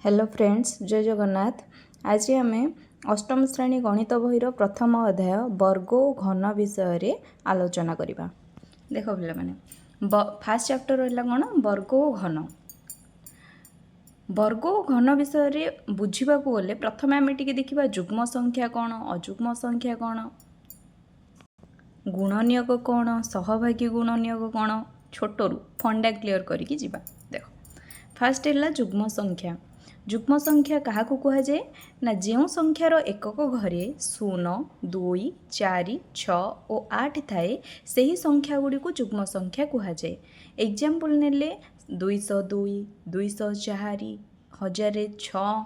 Hello friends, जय जगन्नाथ। आज आम अष्टम श्रेणी गणित बहीर प्रथम अध्याय वर्ग और घन विषय रे आलोचना करवा। देख पे मैंने फास्ट चैप्टर रहा कौन वर्ग और घन। वर्ग और घन विषय रे बुझा गले प्रथम आम टे देखा जुग्म संख्या कौन, अजुग्म संख्या कौन, गुणनियोग कौन, सहभागी गुणनियोग कौन, छोटू फंडा क्लीयर करके जीवा। देख फास्ट है जुग्म संख्या। जुग्म संख्या क्या कहुए ना जो संख्यार एकक घरे 0, 2, 4, 6 और 8 थाए से ही संख्या गुड़ी को जुग्म संख्या कहुए। एग्जाम्पल नेले 202, 204, 1006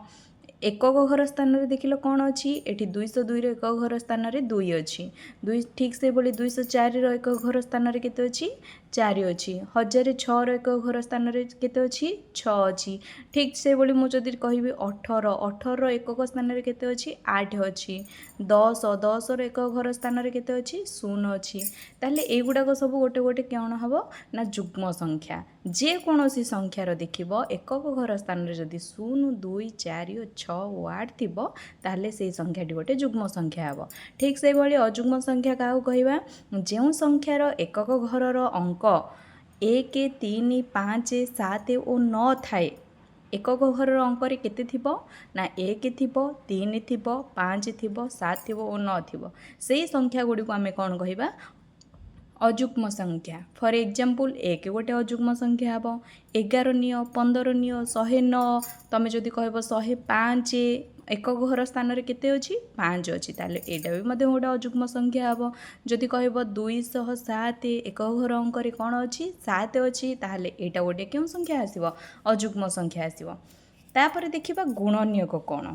एकक घर स्थान रे देखिल कौन अच्छी एठी 202 एकक घर स्थान रे 2 अच्छी, दुई ठीक से बोली 204 एकक घर स्थान रे केते अच्छी 4 अच्छी, 1006 एकक घर स्थान रे केते अच्छी 6 अच्छी। ठीक से बोली मुझे कहबी 18 एकक स्थान रे केते अच्छी 8 अच्छी, 10 एकक घर स्थान रे केते अच्छी 0 अच्छी। ताहले एगुड़ाक सब गोटे गोटे कौन हम ना जुग्म संख्या। जेकोसी संख्यार देखिब एकक घर स्थान रे जदि 0, 2, 4, 6 और 8 थिबो ताहले से संख्याटी गोटे जुग्म संख्या हेबो। ठीक से भाई अजुग्म संख्या क्या कहवा जो संख्यार एकक घरर अंक 1, 3, 5, 7 और 9 थाए एकक घरर अंक केते थिबो ना 1 थिबो, 3 थिबो, 5 थिबो, 7 थिबो और 9 थिबो से संख्या गुड़ी को आम कौन कहवा अजुग्म संख्या। फॉर एग्जांपल 1 गोटे अजुग्म संख्या हम 11 नियो, 15 नियो, 109 तुम जदि कह 105 एकक घर स्थान रे केते अच्छी 5 अच्छी ताले एटा भी मध्य गोटे अजुग्म संख्या हम। जदि कह 207 एकक घर अंक कौन अच्छी 7 अच्छी ताले एटा गोटे क्यों संख्या आसीबो अजुग्म संख्या आसीबो। तापर देखिबा गुणनियोग कौन।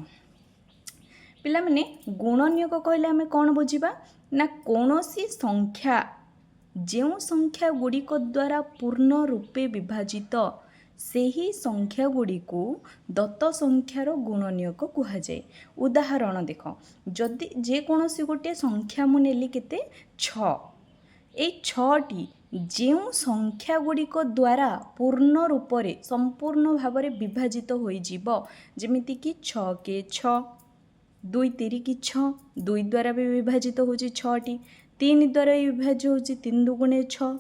पिला माने गुणनियोग कहले आमे कौन बुझिबा ना कौनसी संख्या जो संख्या गुड़िक द्वारा पूर्ण रूपे विभाजित से ही संख्या गुड़ी को दत्त संख्यार गुणनियोग कहुए। उदाहरण देख जदि जेकोसी गोटे संख्या मुझे केते 6 ये 6टी जो संख्या गुड़िक द्वारा पूर्ण रूप से संपूर्ण भाव में विभाजित हो जमीती कि 6 के 6, 2 3 की 6, 2 द्वारा भी विभाजित हो 6टी, 3 द्वारा विभाज्य हो 3 2 6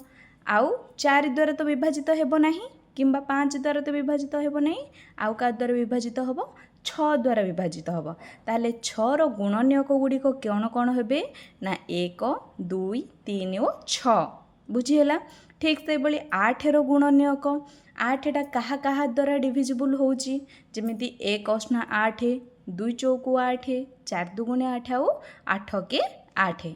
आउ 4 द्वारा तो विभाजित हेब नहीं किंबा 5 द्वारा तो विभाजित हेब नहीं आउ का द्वारा विभाजित हम 6 द्वारा विभाजित हम। ताहले 6 रो गुणनियोग गुड़िक कौन कौन हेबे ना 1, 2, 3 और 6 बुझीगला। ठीक से भाई 8 रो गुणनियोग 8टा कहा कहा द्वारा डिविजिबल होची जमीती 1 अष्टा 8, 2 चौकु 8, 4 2 8 आउ 8 के 8।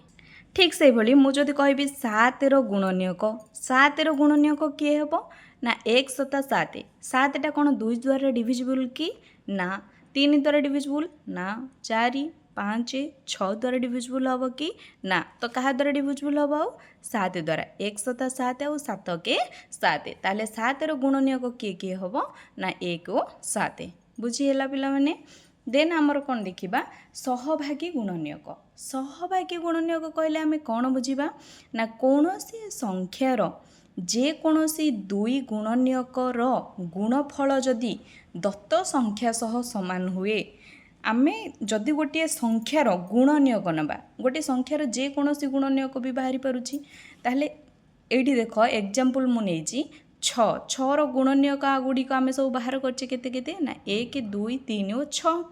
ठीक से भाई मुझे कहबी 7 रो गुणनियोग 7 रो गुणनियोग किए हेब ना 1 7 7, 7टा कौन 2 द्वारा डिविजिबल कि ना 3 द्वारा डिविजिबल ना 4 5 6 द्वारा डिविजिबल हम कि ना तो क्या द्वारा डिविजिबल हम आउ 7 द्वारा 1 7 7 आउ 7 के 7 ताले 7 रो गुणनियोग किए किए हम ना 1 और 7 बुझीगला पिला माने। देन आमर कौन देखा सहभागी गुणनियोग। सहभागी गुणनियोग कहले आम कौन बुझा ना कौन सी संख्यार जेकोसी 2 गुणनियोगर गुणफल जदि दत्त संख्या सह सामान हुए आमे जदि गोटे संख्यार गुणनियोग नबा गोटे संख्यार जेकोसी गुणनियोग भी बाहरी पारुछि ताहले एठी देख एग्जांपल मु नेछि 6 रो गुणनियोग गुड़िक आम सब बाहर करछे केते केते ना 1 2 3 और 6।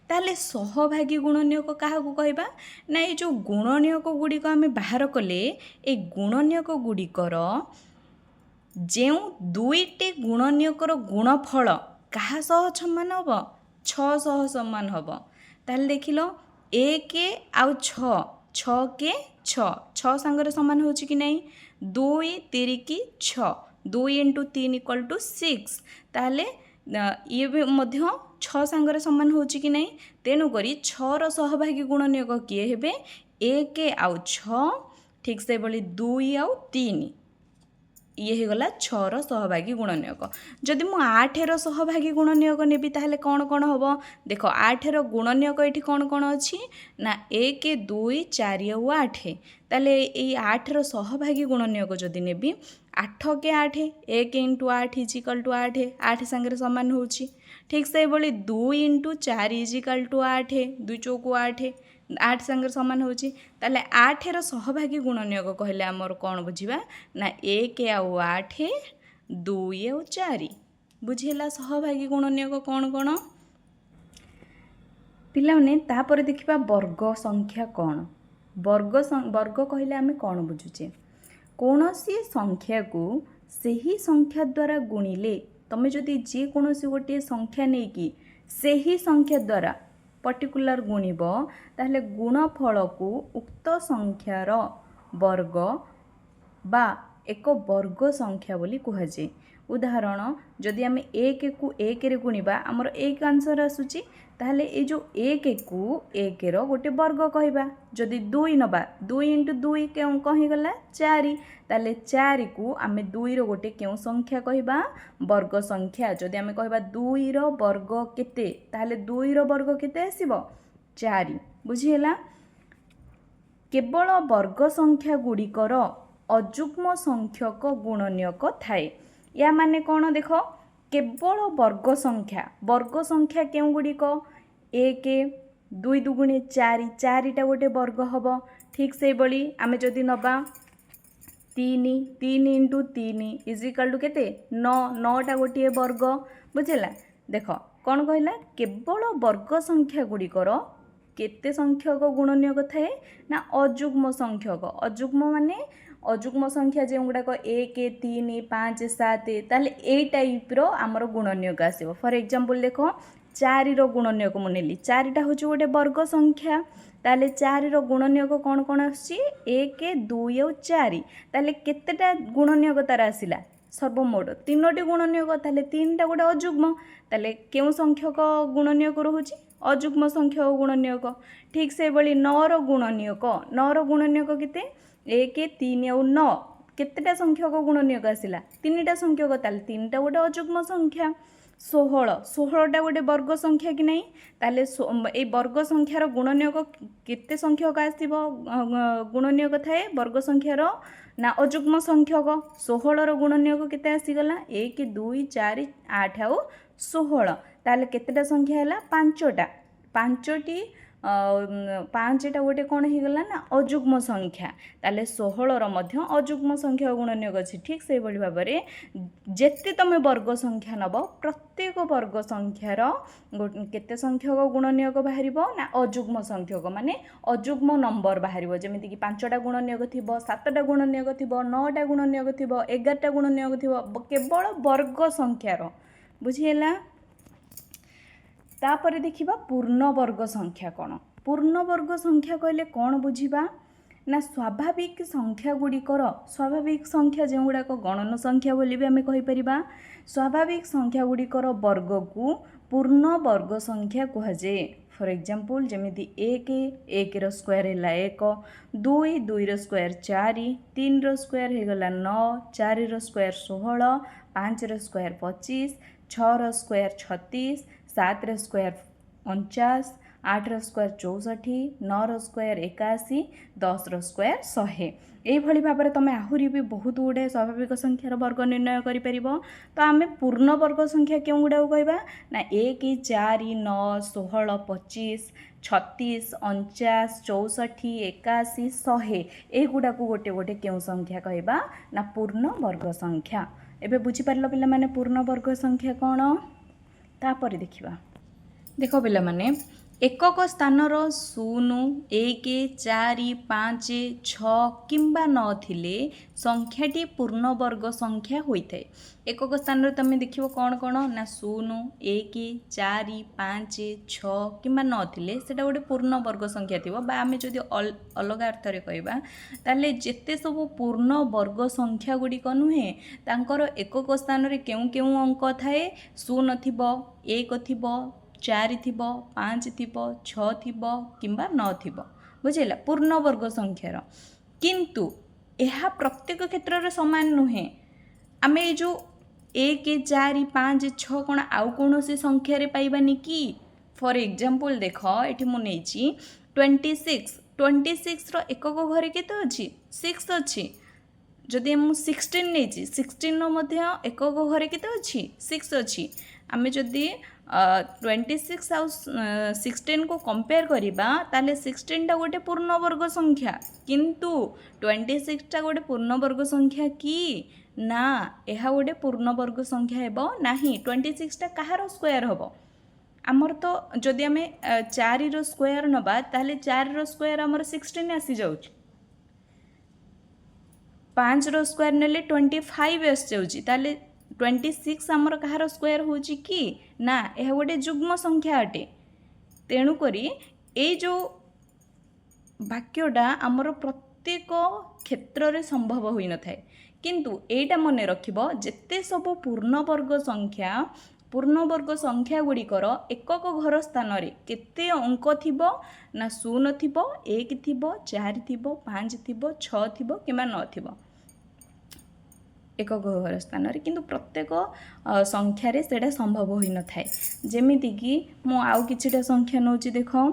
ताहले सहभागी गुणनियोग क्या कहबा ना ये जो गुणनियोग गुड़िक आम बाहर कले ए गुणनियोग गुड़िकर जो 2टी गुणनियोगर गुणफल क्या सह समान हम 6 सह समान हम। ताहले देखिल 1 आउ 6 6 के 6 6 सांगरे समान होची कि नहीं 2 3 की 6 2 × 3 = 6 ताहले ये भी मध्य 6 सांगरे समान होची कि नहीं तेणुक 6 रो सहभागी गुणनियोग किए हेबे 1 आउ 6 ठीक से बोली 2 आउ 3 ये होगला 6 सहभागी गुणनियोग। जदि मु 8 सहभागी गुणनियोग नेबी ताहले कौन कौन हम देख 8 गुणनियोग ये कौन कौन अच्छी ना 1 2 4 और 8 ताहले ये 8 सहभागी गुणनियोग जदि नेबी 8 के 8 1 इंटू 8 इजिकल टू 8 8 सांगे सामान होची। ठीक से बोली 2 इंटू 4 इजिकल टू 8 2 चौकु 8 8 सांगे सामान होची। ताले 8 सहभागी गुणनियोग कहले आमर कौन बुझिबा ना 1 आउ 8 2 आउ 4 बुझिला सहभागी गुणनियोग कौन कौन पिला ने। तापर देखिबा वर्ग संख्या कौन वर्ग कहले आमे कौन बुझुचे कौनसी संख्या को सही संख्या द्वारा गुणिले तमे जदि जे कौनसी गोटे संख्या नहीं कि सही संख्या द्वारा पर्टिकुलर गुणिब ताहले गुणफल को उक्त संख्यार वर्ग बा एक वर्ग संख्या बोली कहुचे। उदाहरण जदि आम 1 को 1 रे गुणिबा आमर 1 आंसर आसुची ताहले ए जो 1 को 1 रो गोटे वर्ग कहबा। जदि 2 नबा 2 इंटू 2 क्यों कही गला 4 ताहले 4 को आम 2 रो गोटे क्यों संख्या कहबा वर्ग संख्या। जदि आम कहबा 2 रो वर्ग केते ताहले 2 रो वर्ग केते आसीबो 4 बुझिहेला। केवल वर्ग संख्या गुड़िकर अजुग्म संख्यक गुणनियोग थाए या माने कौन देख केवल वर्ग संख्या क्यों गुड़िक 1 2 दुगुणे 4 4टा गोटे वर्ग हम। ठीक से बड़ी आमे जदि नबा 3 3 इंटू 3 इजिकल टू केते 9 9टा गोटे वर्ग बुझेला। देख कौन कहला केवल वर्ग संख्या गुड़िकर केते संख्यक गुणनियोग थाए ना अजुग्म संख्यक। अजुग्म माने अजुग्म संख्या जो गुड़ाक 1 3 5 7 ताले ए टाइप रो आमर गुणनियोग आसीबो। फॉर एग्जांपल देखो 4 रो गुणनियोग मु नेली 4टा होची गोटे वर्ग संख्या ताले 4 रो गुणनियोग कौन कौन आसी 1 2 और 4 ताले केतेटा गुणनियोग तार आसिला सर्वमोट 3टी गुणनियोग ताले 3टा गोटे अजुग्म ताले केउ संख्यक गुणनियोग रहुची अजुग्म संख्यक गुणनियोग। ठीक से बड़ी 9 रो गुणनियोग केते 1 3 और 9 केतेटा संख्यक गुणनियोग आसिला 3टा संख्यक ताले 3टा गोटे अजुग्म संख्या। 16टा गोटे वर्ग संख्या कि नहीं ताले ए वर्ग संख्यार गुणनियोग केते संख्यक आसीबो गुणनियोग थाए वर्ग संख्यार ना अजुग्म संख्यक। 16 रो गुणनियोग केते आसीगला 1 2 4 8 और 16 ताले केतेटा संख्या हैला 5टा 5टी 5टा गोटे कौन हो गला ना अजुग्म संख्या ताले 16 मध्य अजुग्म संख्या गुणनियोग अच्छी। ठीक से भाई भाव में जेते तुम वर्ग संख्या नब प्रत्येक वर्ग संख्यार केते संख्यक गुणनियोग बाहर ना अजुग्म संख्यक माने अजुग्म नंबर बाहर जमीक कि 5टा गुणनियोग थी 7टा गुणनियोग थी 9टा गुणनियोग थी 11टा गुणनियोग थी केवल वर्ग संख्यार बुझीला। तापर देखिबा पूर्ण वर्ग संख्या कौन। पूर्ण वर्ग संख्या कहले कौन बुझिबा ना स्वाभाविक संख्या गुड़िकर स्वाभाविक संख्या जो गुड़ाक गणन संख्या बोली भी आम कहीपर स्वाभाविक संख्या गुड़िकर वर्ग को पूर्ण वर्ग संख्या कहुए। फॉर एग्जांपल जमीती 1 रो स्क्वायर है 1 2 2 रो स्क्वायर 4 3 रो स्क्वायर होगला 9 4 रो स्क्वायर 16 5 रो स्क्वायर 25 6 रो स्क्वायर 36 7 रो स्क्वायर 49 8 रो स्क्वायर 64 9 रो स्क्वायर 81 10 रो स्क्वायर 100 यही भाव में तुम आहरी भी बहुत गुड़े स्वाभाविक संख्यार वर्ग निर्णय कर। तो आम पूर्ण वर्ग संख्या क्यों गुड़ा कहवा ना 1 4 9 16 25 36 49 64 81 100 यहगुड़ा गोटे गोटे क्यों संख्या कहवा ना पूर्ण वर्ग संख्या। एबे बुझीपार पिला माने पूर्ण वर्ग संख्या कौन। तापर देखिबा देख पिला माने एकक स्थानर 0 1 4 5 6 किंबा 9 थिले संख्याटी पूर्ण वर्ग संख्या होइथाय। एकक स्थान तुम देखिबो कौन कौन ना 0 1 4 5 6 किंबा 9 थिले सेटा गोटे पूर्ण वर्ग संख्या थिबो बा आमे जदि अलग अर्थ रे कहबा ताले जेते सब पूर्ण वर्ग संख्या गुडी नुहे तांकर एकक स्थान रे केउ केउ अंक थाए 0 थिबो 1 थिबो 4 थिबो 5 थिबो 6 थिबो किंबा 9 थिबो बुझेला पूर्ण वर्ग संख्यार। किंतु यह प्रत्येक क्षेत्र में सामान नुहे आम ये जो 1 4 5 6 कौन आउ कौन से संख्यार पाइबानी कि फॉर एग्जांपल देख ये मुझे 26 रो एकक घरे केते अच्छी 6 अच्छी जदि मुझे 16 नहीं 16 मध्य एकक घरे केते अच्छी 6 अच्छी आम जदि 26 आउ 16 को कंपेयर करिबा ताले 16 टा गोटे पूर्ण वर्ग संख्या किंतु 26 टा गोटे पूर्ण वर्ग संख्या कि ना यह गोटे पूर्ण वर्ग संख्या हेबो नाही 26 टा कहार स्क्वायर हेबो आमर तो जदि आम 4 रो स्क्वायर नबा ताले 4 रो स्क्वायर आमर 16 आसी जाउछ 5 रो स्क्वायर नेले 25 आसी जाउची ताले 26 आमर कहार स्क्वायर होची कि ना यह गोटे जुग्म संख्या अटे तेणु करी ए जो वाक्यटा आमर प्रत्येक क्षेत्र रे संभव होई न थाए किंतु एटा मने रखिबो जेते सब पूर्ण वर्ग संख्या गुड़िकर एकक घर स्थान रे केते अंक थिबो ना 0 थिबो 1 थिबो 4 थिबो 5 थिबो 6 थिबो किबा 9 थिबो एकक घर स्थान रे किंतु प्रत्येक संख्या रे सेटा संभव होई न थाए जेमिति कि मु आउ किछिटा संख्या नउची देखो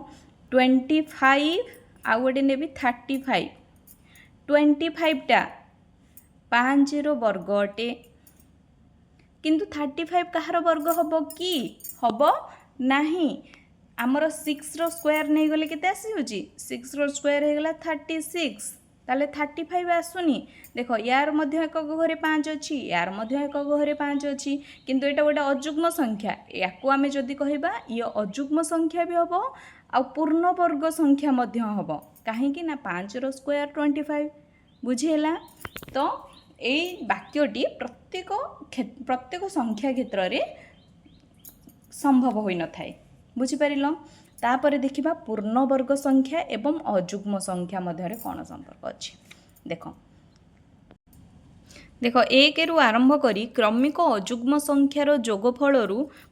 25 आउ गोटे नेबी 35 25 टा 5 रो वर्ग अटे किंतु 35 कहार वर्ग हबो कि हबो नाही आमर 6 रो स्क्वायर नहीं गले केते आसी होची 6 रो स्क्वायर हे गला 36 ताले 35 आसुनी देखो यार मध्य एकक घरे 5 अछि यार मध्य एकक घरे 5 अछि किंतु एटा गोटे अजुग्म संख्या याकू आमे जदी कहिबा ये अजुग्म संख्या भी हबो आ पूर्ण वर्ग संख्या मध्य हबो काहे कि ना 5 रो स्क्वायर 25 बुझिहेला तो এই বাক্যটি প্রত্যেক সংখ্যা ক্ষেত্রে সম্ভব হই ন থাকে বুঝিপারিল তাপরে দেখিবা পূর্ণবর্গ সংখ্যা এবং অযুগ্ম সংখ্যা মধ্যে কোন সম্পর্ক আছে দেখো देखो 1 रु आरंभ करी क्रमिक अजुग्म संख्यार जोगफल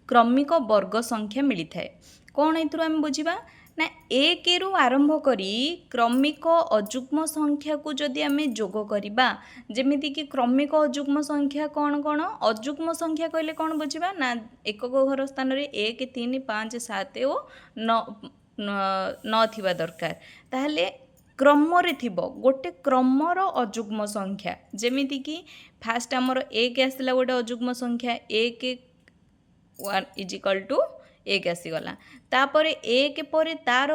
क्रमिक वर्ग संख्या मिली थाए कौन एथुरु आम बुझिबा ना 1 रु आरंभ करी क्रमिक अजुग्म संख्या को जदि आम जोग करिबा जेमिति कि क्रमिक अजुग्म संख्या कौन कौन अजुग्म संख्या कहले कौन बुझिबा ना एकक घर स्थान रे 1 3 5 7 और 9 थिबा दरकार ताहले क्रम रे थिबो गोटे क्रमर अजुग्म संख्या जेमिति कि फास्ट आमर 1 आसला गोटे अजुग्म संख्या 1 इज इक्वल टू 1 आसीगला तापर 1 पर तार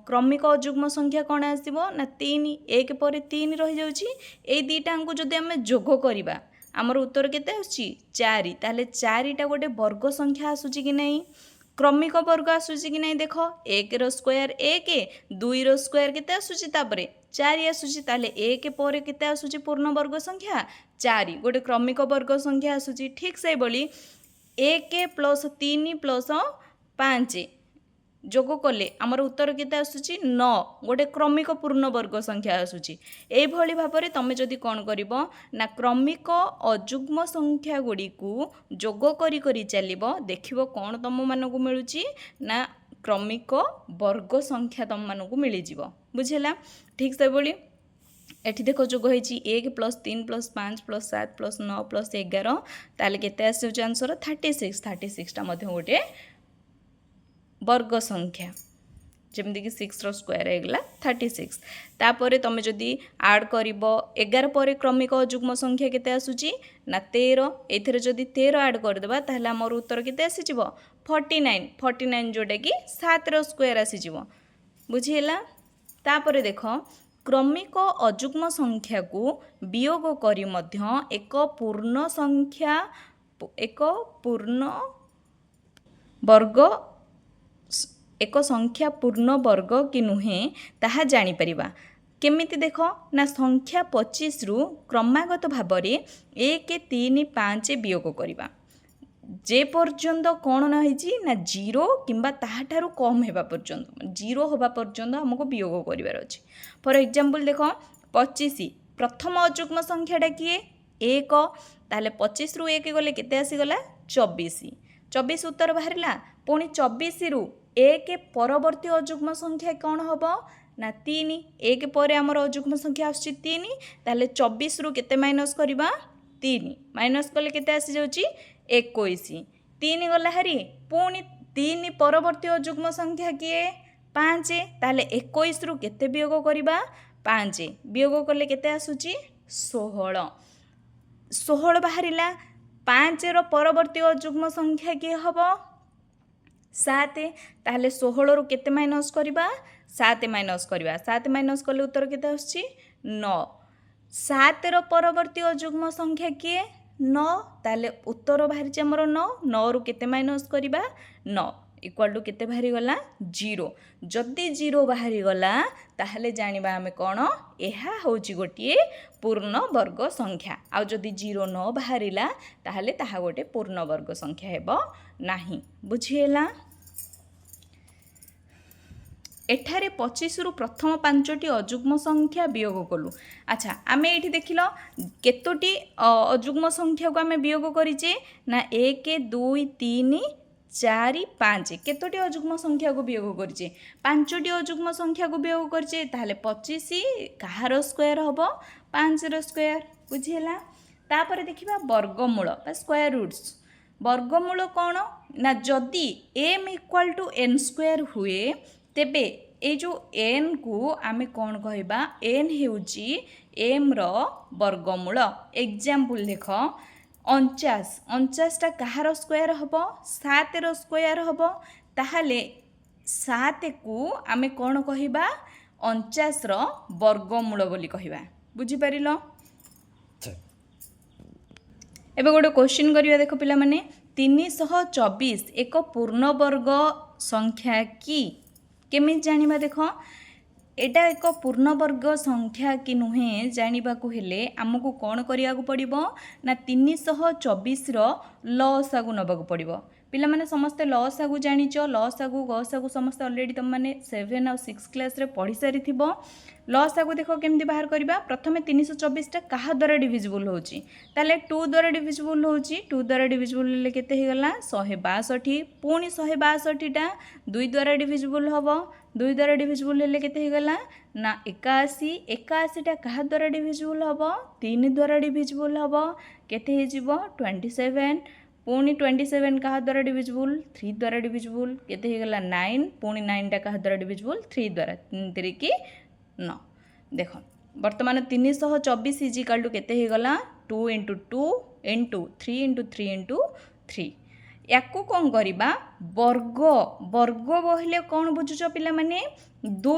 क्रमिक अजुग्म संख्या कौन आसीबो ना 3 1 पर 3 रही जाउची ए दुईटा को जदि आम जोग करिबा आमर उत्तर केते आछी 4 ताहले 4 टा गोटे वर्ग संख्या आसुची कि नहीं क्रमिक वर्ग आसुची कि नहीं देख 1 रो स्क्वायर 1 2 रो स्क्वायर केते आसुची तापरे 4 आसुची ताले 1 पर केते आसुची पूर्ण वर्ग संख्या 4 गोटे क्रमिक वर्ग संख्या आसुची ठीक से बोली 1 प्लस 3 प्लस 5 जोग कले आमर उत्तर केते आसुची 9 गोटे क्रमिक पूर्ण वर्ग संख्या आसुची एई भली भाबरे तमे जदि कोन करिवो ना क्रमिक अजुग्म संख्या गुडी को जोग करी करी चलिबो देखिबो कोन तम मानकु मिलुची ना क्रमिक वर्ग संख्या तम मानकु मिली जिवो बुझिला ठीक से बोली एठी देखो जोग होईची 1 plus 3 plus 5 plus 7 plus 9 plus 11 ताले केते आसुची आंसर 36 टा मध्ये गोटे वर्ग संख्या जमती कि 6 रो स्क्वायर होगला 36 तापर तुम जदि ऐड करिवो 11 पर क्रमिक अजुग्म संख्या केते आसुची ना 13 एथिरे जदि 13 ऐड कर देबा ताहले हमर उत्तर केते आसी जिवो 49 जोटा कि 7 रो स्क्वायर आसी जिवो बुझिहेला तापर देखो क्रमिक अजुग्म संख्या को वियोग करी मध्य एक पूर्ण संख्या पूर्ण वर्ग कि नुहे ताहा जानी परिबा केमिति देख ना संख्या 25 रु क्रमागत भाव में 1 3 5 वियोग करिबा जे पर्यंत कौन नही ना 0 किंबा ताहाठारु कम हेबा पर्यंत 0 होबा पर्यंत हमको वियोग करिवार अछि फॉर एग्जांपल देख 25 प्रथम अजुग्म संख्याटा किए 1 ताहले 25 रु 1 गले केते आसी गला 24 उत्तर बाहरिला पुणी 24 रु 1 परवर्ती अजुग्म संख्या कौन हम ना 3 1 पर आमर अजुग्म संख्या आसुची 3 ताहले 24 रु केते माइनस करबा 3 माइनस कले केते आसी जाउची 21 3 गला हारी पुणी 3 परवर्ती अजुग्म संख्या किए 5 ताले 21 रु केते वियोग करिबा 5 वियोग कले केते आसुची 16 16 बाहरिला 5 रो परवर्ती अजुग्म संख्या किए हबो 7 ताले 16 रु केते माइनस करिबा 7 माइनस करिबा 7 माइनस कले उत्तर केते आसुची 9 7 रो परवर्ती अजुग्म संख्या किए 9 ताले उत्तर बाहरी हमर 9 9 रु केते माइनस करिबा 9 इक्वल टू केते बाहरी गला 0 जदि 0 बाहरी गला ताहले जानिबा हमें कोन एहा होची गोटिए पूर्ण वर्ग संख्या आ जदि 0 न बाहरिला ताहले ताहा गोटे पूर्ण वर्ग संख्या हेबो नाही बुझिएला। एठारे 25 रु प्रथम 5टी अजुग्म संख्या वियोग कलु। अच्छा आमे एठी देखिलो केतोटी अजुग्म संख्या को आमे वियोग करिचे ना 1 2 3 4 5 केतोटी अजुग्म संख्या को वियोग करिचे 5टी अजुग्म संख्या को वियोग करिचे ताहले 25 कहार स्क्वायर हबो 5 रो स्क्वायर बुझिएला। तापर देखिबा वर्गमूल बा स्क्वायर रूट्स वर्गमूल कोन ना जदि m equal to n square हुए तेबे ए जो n को आमे कौन कहबा n हेउची m रो वर्गमूल एग्जांपल देखो 49 टा कहार स्क्वायर हबो 7 रो स्क्वायर हबो ताहले 7 को आमे कौन कहबा 49 रो वर्गमूल बोली कहबा बुझी परिलो। एबे गोटे क्वेश्चन करिया देखो पिला माने 324 एक पूर्ण वर्ग संख्या की केमी जानिबा देखो एटा एक पूर्ण वर्ग संख्या कि नुहे जानिबा को हेले हमकु कोन करिया को पड़िबो ना 324 रो लसागु नबाकु पड़िबो। पिला माने समस्त लसागु जानिचो लसागु गसागु समस्त ऑलरेडी तुम माने 7 और 6 क्लास रे पढ़ी सारी थिबो। लसागु देखो केमती बाहर करिबा प्रथमे 324 टा कहा द्वारा डिविजिबल होची ताले 2 द्वारा डिविजिबल होची 2 द्वारा डिविजिबल ले केते हे गला 162 पुणी 162 टा 2 द्वारा डिविजिबल हबो 2 द्वारा डिविजिबल ले केते हे गला ना 81 81 टा कहा द्वारा डिविजिबल हबो 3 द्वारा डिविजिबल हबो केते हे जिवो 27 पुणी 27 कहा द्वारा डिविजिबल 3 द्वारा डिविजिबल केते हे गला 9 पुणी 9 टा कहा द्वारा डिविजिबल 3 द्वारा 3 की 9 देखो वर्तमान 324 इज इक्वल टू केते हे गला 2 इंटू 2 इंटू 3 इंटू 3 इंटू 3 याकू कौन करिबा वर्ग वर्ग बहिले कौन बुझुछ पिला माने 2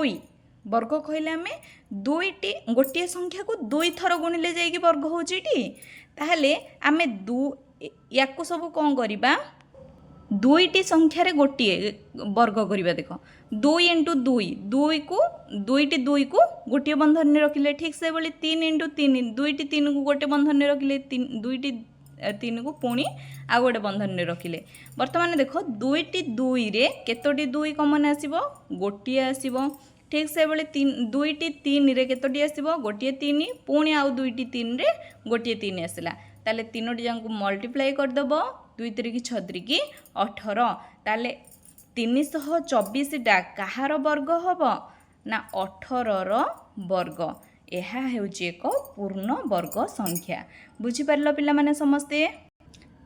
वर्ग कहले हमें 2टी गोटे संख्या को 2 थर गुणिले जाइकी वर्ग होचीटी ताहले आमे 2 याकू सब कौन करिबा 2टी संख्यार गोटे वर्ग करिबा देखो 2 इंटू 2 2 को 2टी 2 को गोटे बंधन में रखिले ठीक से बोली 3 इंटू 3 2टी 3 को गोटे बंधन में रखिले 2टी 3 को पुणी आ गोटे बंधन में रखिले वर्तमान देखो 2टी 2 रे केतोटी 2 कमन आसीबो गोटे आसीबो ठीक से बोले 2टी 3 रे केतोटी आसीबो गोटे 3 पुणी आ 2टी 3 रे गोटे 3 आसिला ताले तीनोटी जांको मल्टीप्लाई कर दबो 2 3 6 की 18 ताले 324 टा कहार वर्ग हबो ना 18 रो वर्ग एहा हेउची एक पूर्ण वर्ग संख्या बुझी परलो पिला माने समस्ते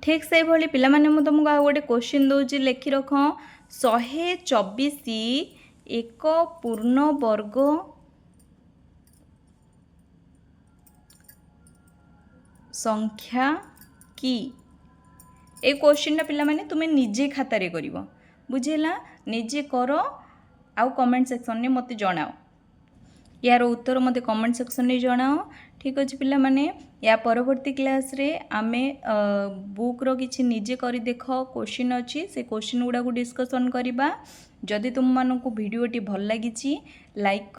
ठीक से भली पिला माने मु तुमको आ गोटे क्वेश्चन दोची लेखि रखो 124 एक पूर्ण वर्ग संख्या की ए क्वेश्चन पिला माने तुमे निजे खाता रे करिवो बुझेला निजे करो आउ कमेंट सेक्शन में मते जणाओ यार उत्तर मते कमेंट सेक्शन में जणाओ ठीक अछि पिला माने या परवर्ती क्लास रे आमे बुक रो किछि निजे करी देखो क्वेश्चन अछि से क्वेश्चन गुडा को डिस्कशन करिबा जदि तुम मानको वीडियोटी भल लागिछि लाइक